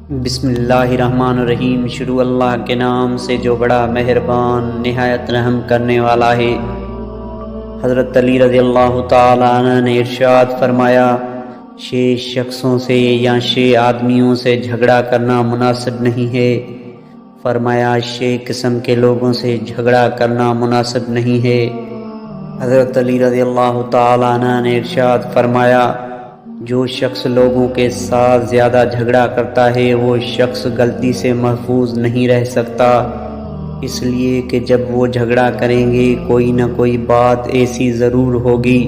بسم اللہ الرحمن الرحیم۔ شروع اللہ کے نام سے جو بڑا مہربان نہایت رحم کرنے والا ہے۔ حضرت علی رضی اللہ تعالیٰ عنہ نے ارشاد فرمایا، 6 شخصوں سے یا 6 آدمیوں سے جھگڑا کرنا مناسب نہیں ہے۔ فرمایا 6 قسم کے لوگوں سے جھگڑا کرنا مناسب نہیں ہے۔ حضرت علی رضی اللہ تعالیٰ عنہ نے ارشاد فرمایا، جو شخص لوگوں کے ساتھ زیادہ جھگڑا کرتا ہے وہ شخص غلطی سے محفوظ نہیں رہ سکتا، اس لیے کہ جب وہ جھگڑا کریں گے کوئی نہ کوئی بات ایسی ضرور ہوگی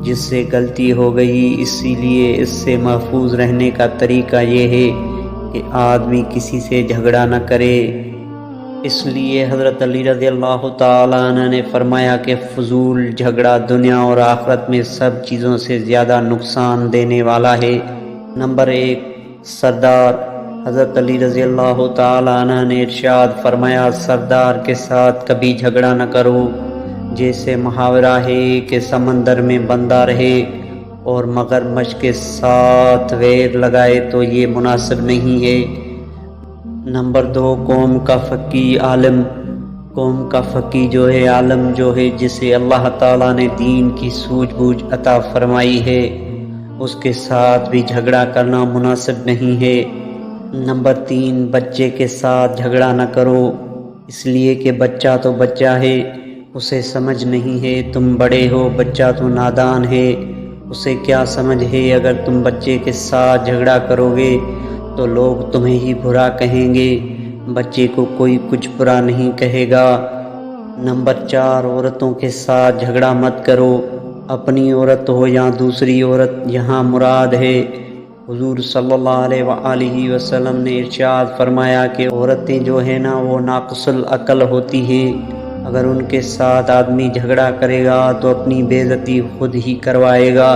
جس سے غلطی ہو گئی۔ اسی لیے اس سے محفوظ رہنے کا طریقہ یہ ہے کہ آدمی کسی سے جھگڑا نہ کرے۔ اس لیے حضرت علی رضی اللہ تعالیٰ عنہ نے فرمایا کہ فضول جھگڑا دنیا اور آخرت میں سب چیزوں سے زیادہ نقصان دینے والا ہے۔ نمبر 1، سردار۔ حضرت علی رضی اللہ تعالیٰ عنہ نے ارشاد فرمایا، سردار کے ساتھ کبھی جھگڑا نہ کرو۔ جیسے محاورہ ہے کہ سمندر میں بندہ رہے اور مگرمچھ کے ساتھ ویر لگائے تو یہ مناسب نہیں ہے۔ نمبر 2، قوم کا فقی عالم۔ قوم کا فقی جو ہے، عالم جو ہے، جسے اللہ تعالیٰ نے دین کی سوجھ بوجھ عطا فرمائی ہے، اس کے ساتھ بھی جھگڑا کرنا مناسب نہیں ہے۔ نمبر 3، بچے کے ساتھ جھگڑا نہ کرو، اس لیے کہ بچہ تو بچہ ہے، اسے سمجھ نہیں ہے۔ تم بڑے ہو، بچہ تو نادان ہے، اسے کیا سمجھ ہے۔ اگر تم بچے کے ساتھ جھگڑا کرو گے تو لوگ تمہیں ہی برا کہیں گے، بچے کو کوئی کچھ برا نہیں کہے گا۔ نمبر 4، عورتوں کے ساتھ جھگڑا مت کرو، اپنی عورت ہو یا دوسری عورت، یہاں مراد ہے۔ حضور صلی اللہ علیہ وآلہ وسلم نے ارشاد فرمایا کہ عورتیں جو ہیں نا وہ ناقص العقل ہوتی ہیں۔ اگر ان کے ساتھ آدمی جھگڑا کرے گا تو اپنی بے عزتی خود ہی کروائے گا۔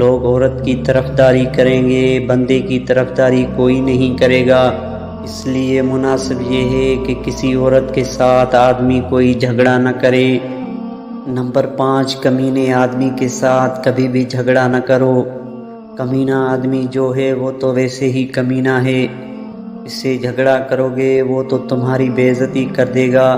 لوگ عورت کی طرفداری کریں گے، بندے کی طرفداری کوئی نہیں کرے گا۔ اس لیے مناسب یہ ہے کہ کسی عورت کے ساتھ آدمی کوئی جھگڑا نہ کرے۔ نمبر 5، کمینے آدمی کے ساتھ کبھی بھی جھگڑا نہ کرو۔ کمینہ آدمی جو ہے وہ تو ویسے ہی کمینہ ہے، اس سے جھگڑا کرو گے وہ تو تمہاری بے عزتی کر دے گا۔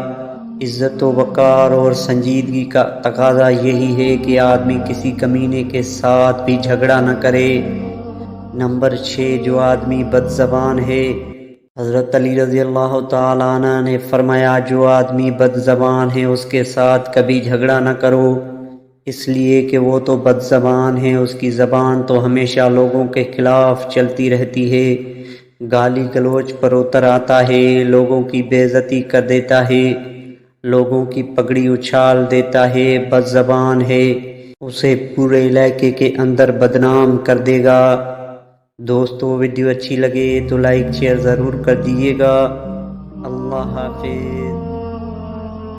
عزت و وقار اور سنجیدگی کا تقاضا یہی ہے کہ آدمی کسی کمینے کے ساتھ بھی جھگڑا نہ کرے۔ نمبر 6، جو آدمی بد زبان ہے۔ حضرت علی رضی اللہ تعالیٰ عنہ نے فرمایا، جو آدمی بد زبان ہے اس کے ساتھ کبھی جھگڑا نہ کرو، اس لیے کہ وہ تو بد زبان ہے، اس کی زبان تو ہمیشہ لوگوں کے خلاف چلتی رہتی ہے، گالی گلوچ پر اتر آتا ہے، لوگوں کی بے عزتی کر دیتا ہے، لوگوں کی پگڑی اچھال دیتا ہے، بد زبان ہے، اسے پورے علاقے کے اندر بدنام کر دے گا۔ دوستو، ویڈیو اچھی لگے تو لائک شیئر ضرور کر دیجیے گا۔ اللہ حافظ۔